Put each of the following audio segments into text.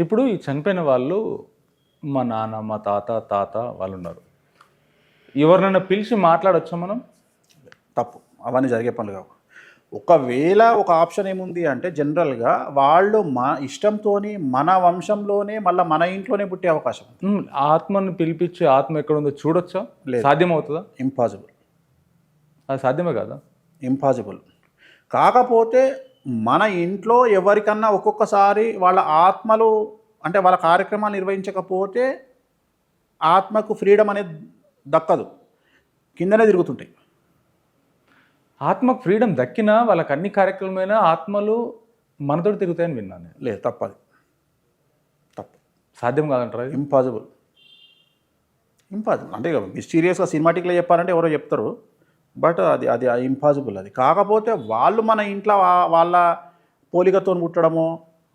ఇప్పుడు ఈ చనిపోయిన వాళ్ళు మా నాన్న, మా తాత వాళ్ళు ఉన్నారు. ఎవరినైనా పిలిచి మాట్లాడొచ్చా మనం? తప్పు. అవన్నీ జరిగే పనులు కావు. ఒకవేళ ఒక ఆప్షన్ ఏముంది అంటే జనరల్గా వాళ్ళు మా ఇష్టంతోని మన వంశంలోనే మళ్ళీ మన ఇంట్లోనే పుట్టే అవకాశం ఉంది. ఆత్మను పిలిపించి ఆత్మ ఎక్కడుందో చూడొచ్చా? లేదు. సాధ్యమవుతుందా? ఇంపాసిబుల్. అది సాధ్యమే కదా? ఇంపాసిబుల్. కాకపోతే మన ఇంట్లో ఎవరికన్నా ఒక్కొక్కసారి వాళ్ళ ఆత్మలు అంటే వాళ్ళ కార్యక్రమాలు నిర్వహించకపోతే ఆత్మకు ఫ్రీడమ్ అనేది దక్కదు, కిందనే తిరుగుతుంటాయి. ఆత్మకు ఫ్రీడమ్ దక్కినా వాళ్ళకి అన్ని కార్యక్రమమైన ఆత్మలు మనతోటి తిరుగుతాయని విన్నాను నేను. లేదు, తప్పది. తప్పు. సాధ్యం కాదంటారా? ఇంపాసిబుల్. అంటే మిస్టీరియస్గా సినిమాటిక్లో చెప్పాలంటే ఎవరో చెప్తారు, బట్ అది అది ఇంపాసిబుల్. అది కాకపోతే వాళ్ళు మన ఇంట్లో వాళ్ళ పోలికతో పుట్టడము,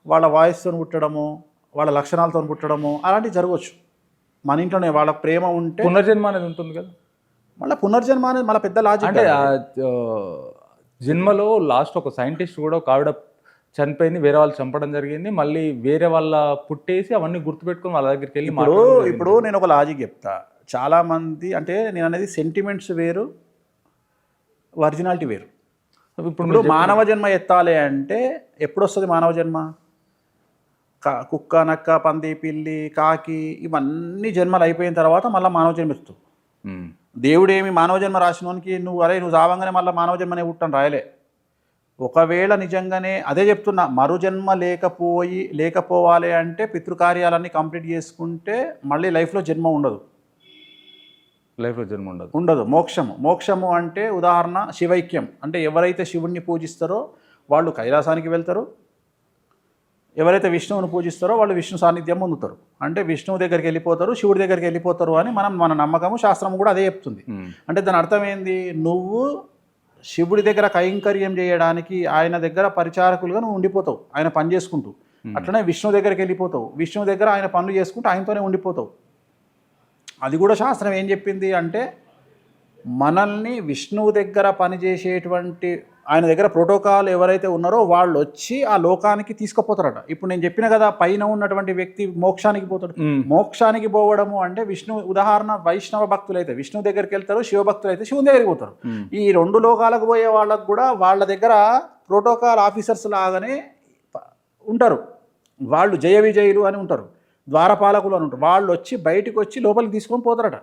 వాళ్ళ వాయిస్తో పుట్టడము, వాళ్ళ లక్షణాలతో పుట్టడము అలాంటివి జరగవచ్చు. మన ఇంట్లోనే వాళ్ళ ప్రేమ ఉంటే పునర్జన్మ అనేది ఉంటుంది కదా. మళ్ళీ పునర్జన్మ అనేది మళ్ళీ పెద్ద లాజిక్. అంటే జన్మలో లాస్ట్ ఒక సైంటిస్ట్ కూడా ఒక ఆవిడ చనిపోయింది, వేరే వాళ్ళు చంపడం జరిగింది, మళ్ళీ వేరే వాళ్ళ పుట్టేసి అవన్నీ గుర్తుపెట్టుకుని వాళ్ళ దగ్గరికి వెళ్ళి ఇప్పుడు నేను ఒక లాజిక్ చెప్తా. చాలామంది అంటే నేను అనేది సెంటిమెంట్స్ వేరు, ఒరిజినాలిటీ వేరు. ఇప్పుడు మానవ జన్మ ఎత్తాలి అంటే ఎప్పుడు వస్తుంది మానవ జన్మ? కుక్క, నక్క, పంది, పిల్లి, కాకి ఇవన్నీ జన్మలు అయిపోయిన తర్వాత మళ్ళీ మానవ జన్మ ఎత్తుతుంది. దేవుడేమి మానవ జన్మ రాసినోనికి నువ్వు చావంగానే మళ్ళీ మానవ జన్మనే పుట్టని రాయలే. ఒకవేళ నిజంగానే అదే చెప్తున్నా, మరుజన్మ లేకపోవాలి అంటే పితృకార్యాలన్నీ కంప్లీట్ చేసుకుంటే మళ్ళీ లైఫ్లో జన్మ ఉండదు. లైఫ్లో జన్మ ఉండదు. మోక్షము అంటే ఉదాహరణ శివైక్యం. అంటే ఎవరైతే శివుణ్ణి పూజిస్తారో వాళ్ళు కైలాసానికి వెళ్తారు, ఎవరైతే విష్ణువుని పూజిస్తారో వాళ్ళు విష్ణు సాన్నిధ్యం పొందుతారు. అంటే విష్ణువు దగ్గరికి వెళ్ళిపోతారు, శివుడి దగ్గరికి వెళ్ళిపోతారు అని మన నమ్మకము, శాస్త్రము కూడా అదే చెప్తుంది. అంటే దాని అర్థం ఏంది? నువ్వు శివుడి దగ్గర కైంకర్యం చేయడానికి ఆయన దగ్గర పరిచారకులుగా నువ్వు ఉండిపోతావు, ఆయన పని చేసుకుంటూ. అట్లనే విష్ణువు దగ్గరికి వెళ్ళిపోతావు, విష్ణువు దగ్గర ఆయన పనులు చేసుకుంటూ ఆయనతోనే ఉండిపోతావు. అది కూడా శాస్త్రం ఏం చెప్పింది అంటే మనల్ని విష్ణువు దగ్గర పనిచేసేటువంటి ఆయన దగ్గర ప్రోటోకాల్ ఎవరైతే ఉన్నారో వాళ్ళు వచ్చి ఆ లోకానికి తీసుకుపోతారట. ఇప్పుడు నేను చెప్పిన కదా, పైన ఉన్నటువంటి వ్యక్తి మోక్షానికి పోతాడు. మోక్షానికి పోవడము అంటే ఉదాహరణ వైష్ణవ భక్తులు అయితే విష్ణువు దగ్గరికి వెళ్తారు, శివభక్తులు అయితే శివుని దగ్గరికి పోతారు. ఈ రెండు లోకాలకు పోయే వాళ్ళకు కూడా వాళ్ళ దగ్గర ప్రోటోకాల్ ఆఫీసర్స్ లాగానే ఉంటారు. వాళ్ళు జయ విజయులు అని ఉంటారు, ద్వారపాలకులు అని ఉంటారు. వాళ్ళు వచ్చి బయటకు వచ్చి లోపలికి తీసుకొని పోతారట.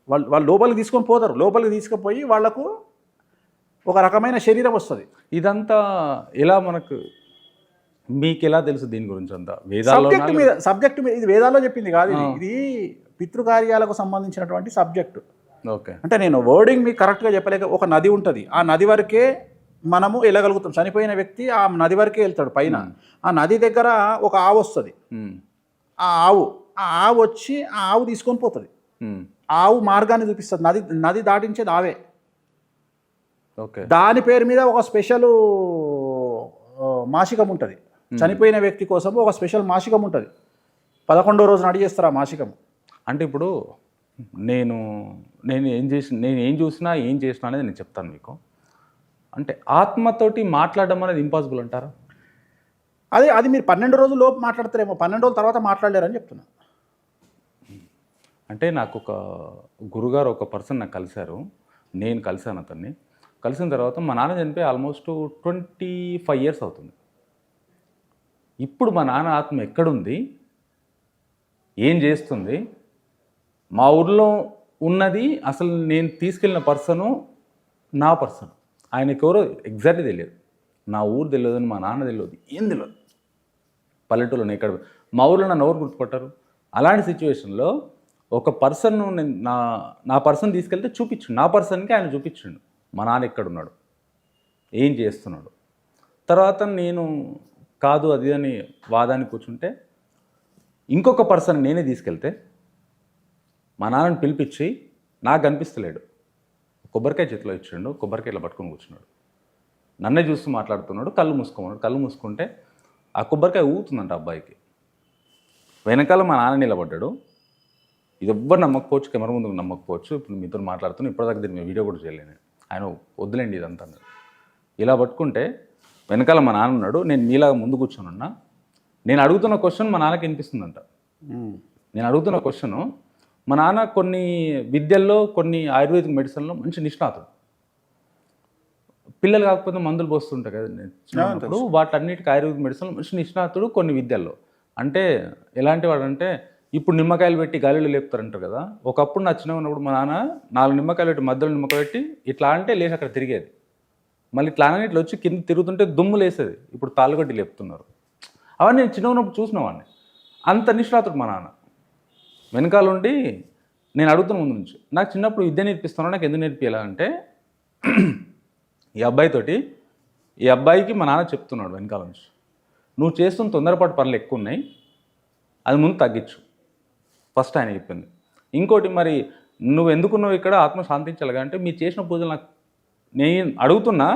వాళ్ళు లోపలికి తీసుకొని పోతారు. లోపలికి తీసుకుపోయి వాళ్లకు ఒక రకమైన శరీరం వస్తుంది. ఇదంతా ఎలా మీకు ఎలా తెలుసు దీని గురించి? అంతా సబ్జెక్ట్ మీద ఇది వేదాల్లో చెప్పింది కాదు, ఇది పితృకార్యాలకు సంబంధించినటువంటి సబ్జెక్టు. ఓకే. అంటే నేను వర్డింగ్ మీకు కరెక్ట్గా చెప్పలేక, ఒక నది ఉంటుంది, ఆ నది వరకే మనము వెళ్ళగలుగుతాం. చనిపోయిన వ్యక్తి ఆ నది వరకే వెళ్తాడు పైన. ఆ నది దగ్గర ఒక ఆవు వస్తుంది. ఆ ఆవు వచ్చి ఆ ఆవు తీసుకొని పోతుంది. ఆవు మార్గాన్ని చూపిస్తుంది. నది దాటించేది ఆవే. ఓకే. దాని పేరు మీద ఒక స్పెషల్ మాసికం ఉంటుంది. చనిపోయిన వ్యక్తి కోసం ఒక స్పెషల్ మాసికం ఉంటుంది. 11వ రోజున అడిగేస్తారు ఆ మాసికం. అంటే ఇప్పుడు నేను ఏం చూసినా ఏం చేసినా అనేది నేను చెప్తాను మీకు. అంటే ఆత్మతోటి మాట్లాడడం అనేది ఇంపాసిబుల్ అంటారా? అది మీరు 12 రోజుల లోపు మాట్లాడతారేమో, 12 రోజుల తర్వాత మాట్లాడలేరని చెప్తున్నా. అంటే నాకు ఒక గురుగారు ఒక పర్సన్ నాకు కలిశారు, నేను కలిశాను అతన్ని. కలిసిన తర్వాత మా నాన్న చనిపోయి ఆల్మోస్ట్ 25 ఇయర్స్ అవుతుంది. ఇప్పుడు మా నాన్న ఆత్మ ఎక్కడుంది, ఏం చేస్తుంది, మా ఊర్లో ఉన్నది అసలు నేను తీసుకెళ్ళిన పర్సను నా పర్సన్, ఆయనకి ఎవరో ఎగ్జాక్ట్లీ తెలియదు. నా ఊరు తెలియదు, మా నాన్న తెలియదు, ఏం తెలియదు. పల్లెటూరులో ఎక్కడ మా ఊర్లో నన్ను ఎవరు గుర్తుపట్టారు? అలాంటి సిచ్యువేషన్లో ఒక పర్సన్ను నా పర్సన్ తీసుకెళ్తే చూపించండు, నా పర్సన్కి ఆయన చూపించండు మా నాన్న ఎక్కడున్నాడు, ఏం చేస్తున్నాడు. తర్వాత నేను కాదు అది అని వాదానికి కూర్చుంటే ఇంకొక పర్సన్ నేనే తీసుకెళ్తే మా నాన్నని పిలిపించి నాకు కనిపిస్తలేడు, కొబ్బరికాయ చేతిలో ఇచ్చిండు, కొబ్బరికాయ ఇట్లా పట్టుకొని కూర్చున్నాడు, నన్నే చూస్తూ మాట్లాడుతున్నాడు, కళ్ళు మూసుకోమన్నాడు. కళ్ళు మూసుకుంటే ఆ కొబ్బరికాయ ఊగుతుందంట అబ్బాయికి. వెనకాల మా నాన్న నిలబడ్డాడు. ఇది ఎవ్వరు నమ్మకపోవచ్చు, కెమెరా ముందు నమ్మకపోవచ్చు, ఇప్పుడు మీతో మాట్లాడుతున్నాను, ఇప్పటిదాకా దీన్ని వీడియో కూడా చేయలేను. ఆయన వద్దులేండి ఇదంతా. ఇలా పట్టుకుంటే వెనకాల మా నాన్న ఉన్నాడు, నేను మీలాగా ముందు కూర్చొని ఉన్నా, నేను అడుగుతున్న క్వశ్చన్ మా నాన్నకి వినిపిస్తుందంట. నేను అడుగుతున్న క్వశ్చను మా నాన్న కొన్ని విద్యల్లో, కొన్ని ఆయుర్వేదిక్ మెడిసిన్లో మంచి నిష్ణాతుడు. పిల్లలు కాకపోతే మందులు పోస్తుంటాయి కదా చిన్నప్పుడు, వాటన్నిటికీ ఆయుర్వేదిక్ మెడిసిన్లో మంచి నిష్ణాతుడు కొన్ని విద్యల్లో. అంటే ఎలాంటి వాడు అంటే, ఇప్పుడు నిమ్మకాయలు పెట్టి గాలిలో లేపుతారంటారు కదా, ఒకప్పుడు నా చిన్నగా ఉన్నప్పుడు మా నాన్న 4 నిమ్మకాయలు పెట్టి మధ్యలో నిమ్మకాయ పెట్టి ఇట్లా అంటే లేచి అక్కడ తిరిగేది. మళ్ళీ ఇట్లా అని ఇట్లా వచ్చి కింద తిరుగుతుంటే దుమ్ము లేసేది. ఇప్పుడు తాళ్ళగడ్డి లేపుతున్నారు. అవన్నీ నేను చిన్నగా ఉన్నప్పుడు చూసినవాడిని. అంత నిష్ణాతుడు మా నాన్న. వెనకాల ఉండి నేను అడుగుతున్న ముందు నుంచి, నాకు చిన్నప్పుడు విద్య నేర్పిస్తున్నాను, నాకు ఎందుకు నేర్పియాలా అంటే, ఈ అబ్బాయికి మా నాన్న చెప్తున్నాడు వెనకాల నుంచి, నువ్వు చేస్తున్న తొందరపాటు పనులు ఎక్కువ ఉన్నాయి, అది ముందు తగ్గించు. ఫస్ట్ ఆయన చెప్పింది. ఇంకోటి, మరి నువ్వు ఎందుకున్నావు ఇక్కడ, ఆత్మ శాంతించాలిగా అంటే, మీరు చేసిన పూజలు నాకు నేను అడుగుతున్నా,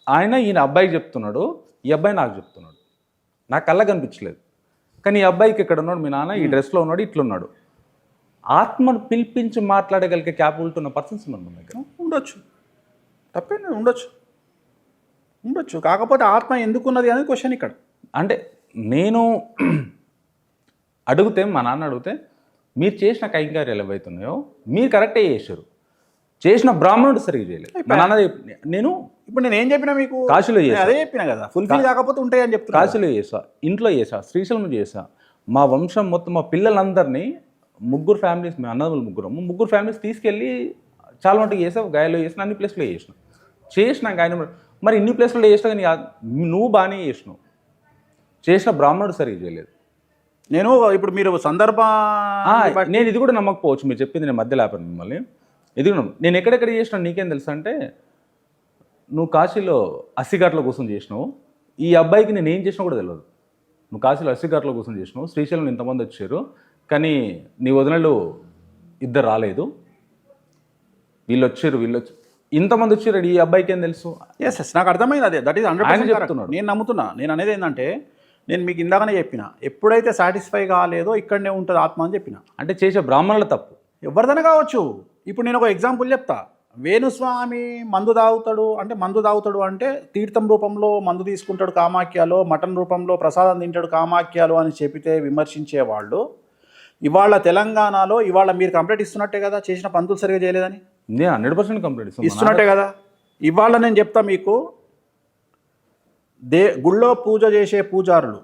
ఈయన అబ్బాయికి చెప్తున్నాడు, ఈ అబ్బాయి నాకు చెప్తున్నాడు. నాకు కళ్ళ కనిపించలేదు. కానీ ఈ అబ్బాయికి ఇక్కడ ఉన్నాడు, మీ నాన్న ఈ డ్రెస్లో ఉన్నాడు, ఇట్లున్నాడు. ఆత్మను పిలిపించి మాట్లాడగలిగే క్యాపబిలిటీ ఉన్న పర్సన్స్ మన దగ్గర ఉండొచ్చు. తప్పేం ఉండొచ్చు. కాకపోతే ఆత్మ ఎందుకున్నది అనేది క్వశ్చన్ ఇక్కడ. అంటే నేను అడిగితే, మా నాన్న అడిగితే, మీరు చేసిన కైంకర్యాలు ఏవైతున్నాయో మీరు కరెక్టే చేశారు, చేసిన బ్రాహ్మణుడు సరిగ్గా చేయలేదు. మా నాన్న నేను ఇప్పుడు నేను ఏం చెప్పినా మీకు, కాశీలో చేసా, అదే చెప్పినా కదా, ఫుల్ఫిల్ కాకపోతే ఉంటాయి అని చెప్తున్నా. కాశీలో చేసా, ఇంట్లో చేసా, శ్రీశైలం చేసా. మా వంశం మొత్తం, మా పిల్లలందరినీ 3 ఫ్యామిలీస్, మేము అన్నదమ్ములు ముగ్గురు ఫ్యామిలీస్ తీసుకెళ్ళి చాలా మటుకు చేసా. గాయలో చేసిన, అన్ని ప్లేస్లో చేసినాక ఆయన మరి ఇన్ని ప్లేస్లో చేసినా కానీ నువ్వు బాగానే చేసినావు, చేసిన బ్రాహ్మణుడు సరిగ్గా చేయలేదు. నేను ఇప్పుడు మీరు నేను ఇది కూడా నమ్మకపోవచ్చు, మీరు చెప్పింది నేను మధ్య లేపాను మిమ్మల్ని. ఇది నేను ఎక్కడెక్కడ చేసినా నీకేం తెలుసు అంటే, నువ్వు కాశీలో అస్సిఘాట్లో కూర్చొని చేసినావు, ఈ అబ్బాయికి నేను ఏం చేసినా కూడా తెలియదు. నువ్వు కాశీలో అస్సిఘాట్లో కూర్చొని చేసినావు, శ్రీశైలం ఇంతమంది వచ్చారు, కానీ నీ వదినలు 2 రాలేదు, వీళ్ళు వచ్చారు ఇంతమంది వచ్చారు, ఈ అబ్బాయికి ఏం తెలుసు? ఎస్, నాకు అర్థమైంది. అదే, దట్ ఈస్ 100% చెప్తున్నాడు. నేను నమ్ముతున్నా. నేను అనేది ఏంటంటే, నేను మీకు ఇందాకనే చెప్పిన, ఎప్పుడైతే సాటిస్ఫై కాలేదో ఇక్కడనే ఉంటుంది ఆత్మ అని చెప్పిన. అంటే చేసే బ్రాహ్మణుల తప్పు ఎవరిదైనా కావచ్చు. ఇప్పుడు నేను ఒక ఎగ్జాంపుల్ చెప్తా. వేణుస్వామి మందు తాగుతాడు అంటే తీర్థం రూపంలో మందు తీసుకుంటాడు కామాఖ్యలో, మటన్ రూపంలో ప్రసాదం తింటాడు కామాఖ్యలో అని చెప్పితే విమర్శించేవాళ్ళు ఇవాళ తెలంగాణలో ఇవాళ మీరు కంప్లైంట్ ఇస్తున్నట్టే కదా, చేసిన పంతులు సరిగా చేయలేదని. నేను 100% కంప్లైంట్ ఇస్తున్నట్టే కదా. ఇవాళ నేను చెప్తా మీకు, గుళ్ళో పూజ చేసే పూజారులు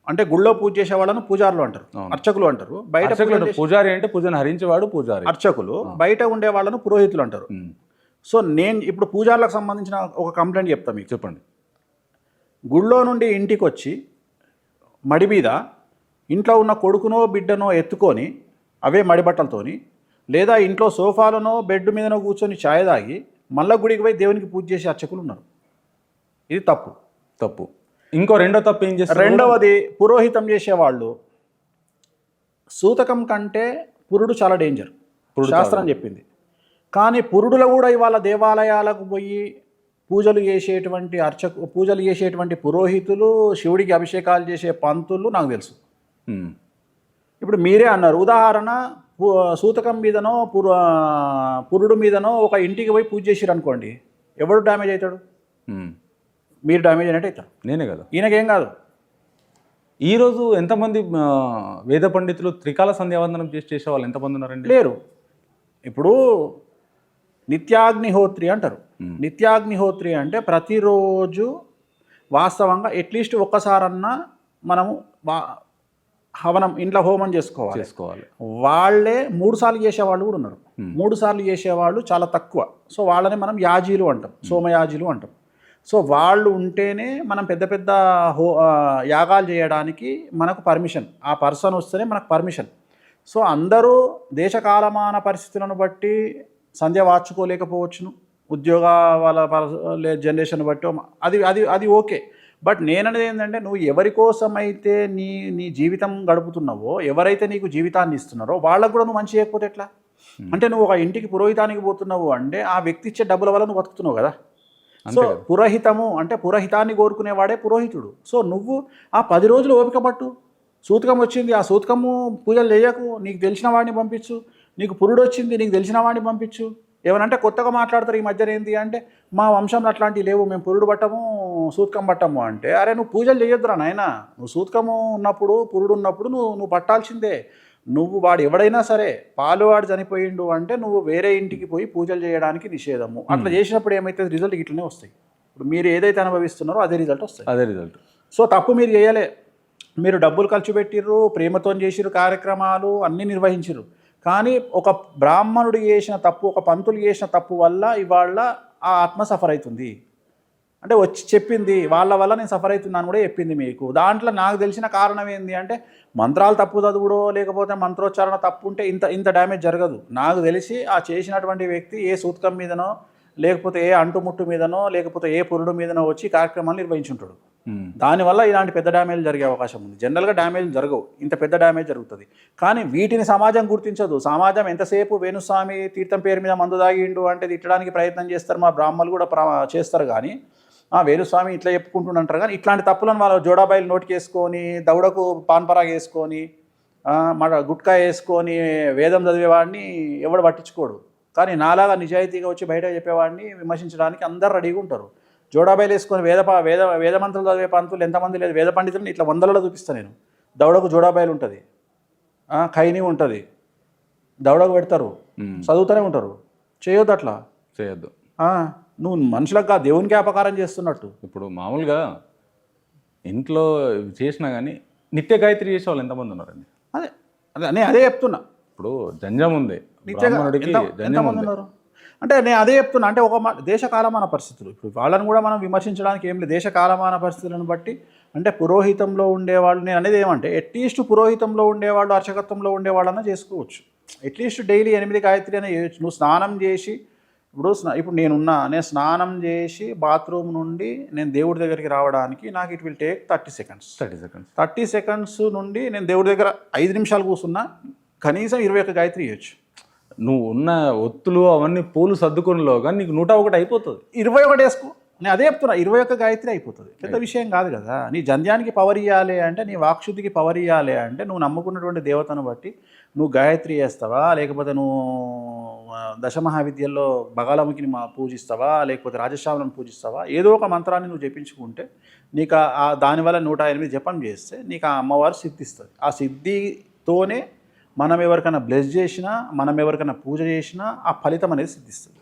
అంటే గుళ్ళో పూజ చేసే వాళ్ళను పూజారులు అంటారు, అర్చకులు అంటారు. బయట పూజారి అంటే పూజను హరించేవాడు పూజారి, అర్చకులు. బయట ఉండే వాళ్ళను పురోహితులు అంటారు. సో నేను ఇప్పుడు పూజారులకు సంబంధించిన ఒక కంప్లైంట్ చెప్తా మీకు. చెప్పండి. గుళ్ళో నుండి ఇంటికి వచ్చి మడి మీద ఇంట్లో ఉన్న కొడుకునో బిడ్డనో ఎత్తుకొని అవే మడి బట్టలతోని, లేదా ఇంట్లో సోఫాలనో బెడ్ మీదనో కూర్చొని ఛాయ్ తాగి మళ్ళా గుడికి పోయి దేవునికి పూజ చేసే అర్చకులు ఉన్నారు. ఇది తప్పు. ఇంకో రెండో తప్పు ఏం చేస్తారు? రెండవది, పురోహితం చేసేవాళ్ళు సూతకం కంటే పురుడు చాలా డేంజర్, శాస్త్రం చెప్పింది. కానీ పురుడులో కూడా ఇవాళ దేవాలయాలకు పోయి పూజలు చేసేటువంటి పురోహితులు, శివుడికి అభిషేకాలు చేసే పంతులు నాకు తెలుసు. ఇప్పుడు మీరే అన్నారు, ఉదాహరణ సూతకం మీదనో పురుడు మీదనో ఒక ఇంటికి పోయి పూజ చేసిరు అనుకోండి, ఎవడు డ్యామేజ్ అవుతాడు? మీరు డ్యామేజ్ అయినట్టు అవుతారు. నేనే కదా, ఈయనకేం కాదు. ఈరోజు ఎంతమంది వేద పండితులు త్రికాల సంధ్యావందనం చేసే వాళ్ళు ఎంతమంది ఉన్నారండి? లేరు. ఇప్పుడు నిత్యాగ్నిహోత్రి అంటారు. నిత్యాగ్నిహోత్రి అంటే ప్రతిరోజు వాస్తవంగా అట్లీస్ట్ ఒక్కసారన్నా మనము హవనం ఇంట్లో హోమం చేసుకోవాలి. వాళ్ళే 3 సార్లు చేసేవాళ్ళు కూడా ఉన్నారు. 3 సార్లు చేసేవాళ్ళు చాలా తక్కువ. సో వాళ్ళని మనం యాజీలు అంటాం, సోమయాజీలు అంటాం. సో వాళ్ళు ఉంటేనే మనం పెద్ద పెద్ద యాగాలు చేయడానికి మనకు పర్మిషన్, ఆ పర్సన్ వస్తేనే మనకు పర్మిషన్. సో అందరూ దేశకాలమాన పరిస్థితులను బట్టి సంధ్య వార్చుకోలేకపోవచ్చును, ఉద్యోగ వాళ్ళ జనరేషన్ బట్టి అది ఓకే. బట్ నేననేది ఏంటంటే, నువ్వు ఎవరి కోసమైతే నీ జీవితం గడుపుతున్నావో, ఎవరైతే నీకు జీవితాన్ని ఇస్తున్నారో వాళ్ళకు కూడా నువ్వు మంచి చేయకపోతే ఎట్లా? అంటే నువ్వు ఒక ఇంటికి పురోహితానికి పోతున్నావు అంటే ఆ వ్యక్తి ఇచ్చే డబ్బుల వల్ల నువ్వు బతుకుతున్నావు కదా. సో పురోహితము అంటే పురోహితాన్ని కోరుకునేవాడే పురోహితుడు. సో నువ్వు ఆ 10 రోజులు ఓపిక పట్టు. సూతకం వచ్చింది, ఆ సూతకము పూజలు చేయకు, నీకు తెలిసిన వాడిని పంపించు. నీకు పురుడు వచ్చింది, నీకు తెలిసిన వాడిని పంపించు. ఏమనంటే కొత్తగా మాట్లాడతారు ఈ మధ్యన ఏంటి అంటే మా వంశంలో అట్లాంటివి లేవు, మేము పురుడు పట్టము సూతకం పట్టము అంటే, అరే నువ్వు పూజలు చేయొద్దురా నాయన, నువ్వు సూతకము ఉన్నప్పుడు పురుడు ఉన్నప్పుడు నువ్వు పట్టాల్సిందే. నువ్వు వాడు ఎవడైనా సరే పాలువాడు చనిపోయిండు అంటే నువ్వు వేరే ఇంటికి పోయి పూజలు చేయడానికి నిషేధము. అట్లా చేసినప్పుడు ఏమైతే రిజల్ట్ ఇట్లనే వస్తాయి. ఇప్పుడు మీరు ఏదైతే అనుభవిస్తున్నారో అదే రిజల్ట్ వస్తాయి. అదే రిజల్ట్. సో తప్పు మీరు చేయలే, మీరు డబ్బులు ఖర్చు పెట్టిర్రు, ప్రేమతో చేసిర్రు, కార్యక్రమాలు అన్నీ నిర్వహించిర్రు. కానీ ఒక బ్రాహ్మణుడు చేసిన తప్పు, ఒక పంతులు చేసిన తప్పు వల్ల ఇవాళ ఆ ఆత్మ సఫర్ అవుతుంది. అంటే వచ్చి చెప్పింది వాళ్ళ వల్ల నేను సఫర్ అవుతున్నాను కూడా చెప్పింది మీకు. దాంట్లో నాకు తెలిసిన కారణం ఏంటి అంటే మంత్రాలు తప్పు చదువుడో లేకపోతే మంత్రోచ్చారణ తప్పు ఉంటే ఇంత డ్యామేజ్ జరగదు. నాకు తెలిసి ఆ చేసినటువంటి వ్యక్తి ఏ సూతకం మీదనో లేకపోతే ఏ అంటుముట్టు మీదనో లేకపోతే ఏ పురుడు మీదనో వచ్చి కార్యక్రమాలు నిర్వహించుంటాడు. దానివల్ల ఇలాంటి పెద్ద డ్యామేజ్ జరిగే అవకాశం ఉంది. జనరల్గా డ్యామేజ్ జరగవు, ఇంత పెద్ద డ్యామేజ్ జరుగుతుంది. కానీ వీటిని సమాజం గుర్తించదు. సమాజం ఎంతసేపు వేణుస్వామి తీర్థం పేరు మీద మందు దాగిండు అంటే తిట్టడానికి ప్రయత్నం చేస్తారు, మా బ్రాహ్మణులు కూడా చేస్తారు. కానీ వేణుస్వామి ఇట్లా చెప్పుకుంటుంటారు. కానీ ఇట్లాంటి తప్పులను వాళ్ళు జోడాబాయిలు నోటికి వేసుకొని, దౌడకు పాన్పరాగ్ వేసుకొని, గుట్కా వేసుకొని వేదం చదివేవాడిని ఎవడు పట్టించుకోడు. కానీ నాలాగా నిజాయితీగా వచ్చి బయట చెప్పేవాడిని విమర్శించడానికి అందరు రెడీగా ఉంటారు. జోడాబాయిలు వేసుకొని వేద మంత్రులు చదివే పంతులు ఎంతమంది లేదు. వేద పండితులను ఇట్లా వందలలో చూపిస్తాను నేను. దౌడకు జోడాబాయిలు ఉంటుంది, ఖైనీ ఉంటుంది, దౌడకు పెడతారు, చదువుతూనే ఉంటారు. చేయొద్దు, అట్లా చేయొద్దు. నువ్వు మనుషులకు దేవునికి అపకారం చేస్తున్నట్టు. ఇప్పుడు మామూలుగా ఇంట్లో చేసినా కానీ నిత్య గాయత్రి చేసే వాళ్ళు ఎంతమంది ఉన్నారండి? అదే చెప్తున్నా. ఇప్పుడు జంజం ఉంది, బ్రాహ్మణుడికి జంజం ఉంది. అంటే నేను అదే చెప్తున్నా. అంటే ఒక దేశకాలమాన పరిస్థితులు, ఇప్పుడు వాళ్ళని కూడా మనం విమర్శించడానికి ఏం లేదు. దేశకాలమాన పరిస్థితులను బట్టి అంటే పురోహితంలో ఉండేవాళ్ళు, నేను అనేది ఏమంటే అట్లీస్ట్ పురోహితంలో ఉండేవాళ్ళు, అర్చకత్వంలో ఉండేవాళ్ళన్నా చేసుకోవచ్చు. అట్లీస్ట్ డైలీ 8 గాయత్రి అనే చేయొచ్చు. నువ్వు స్నానం చేసి ఇప్పుడు నేను స్నానం చేసి బాత్రూమ్ నుండి నేను దేవుడి దగ్గరికి రావడానికి నాకు it will take 30 seconds. 30 seconds నుండి నేను దేవుడి దగ్గర 5 నిమిషాలు కూర్చున్నా కనీసం 21 గాయత్రి చేయొచ్చు. నువ్వు ఉన్న ఒత్తులు అవన్నీ పూలు సర్దుకునిలోగా నీకు 101 అయిపోతుంది. 21 వేసుకో. నేను అదే చెప్తున్నా, 21 గాయత్రి అయిపోతుంది. పెద్ద విషయం కాదు కదా. నీ జంధ్యానికి పవర్ ఇవ్వాలి అంటే, నీ వాక్శుద్ధికి పవర్ ఇవ్వాలి అంటే, నువ్వు నమ్ముకున్నటువంటి దేవతను బట్టి నువ్వు గాయత్రి చేస్తావా, లేకపోతే నువ్వు దశమహావిద్యల్లో బగాలముఖిని పూజిస్తావా, లేకపోతే రాజశ్యామలను పూజిస్తావా, ఏదో ఒక మంత్రాన్ని నువ్వు జపించుకుంటే నీకు దానివల్ల 108 జపం చేస్తే నీకు ఆ అమ్మవారు సిద్ధిస్తుంది. ఆ సిద్ధితోనే మనం ఎవరికైనా బ్లెస్ చేసినా, మనం ఎవరికైనా పూజ చేసినా ఆ ఫలితం అనేది సిద్ధిస్తుంది.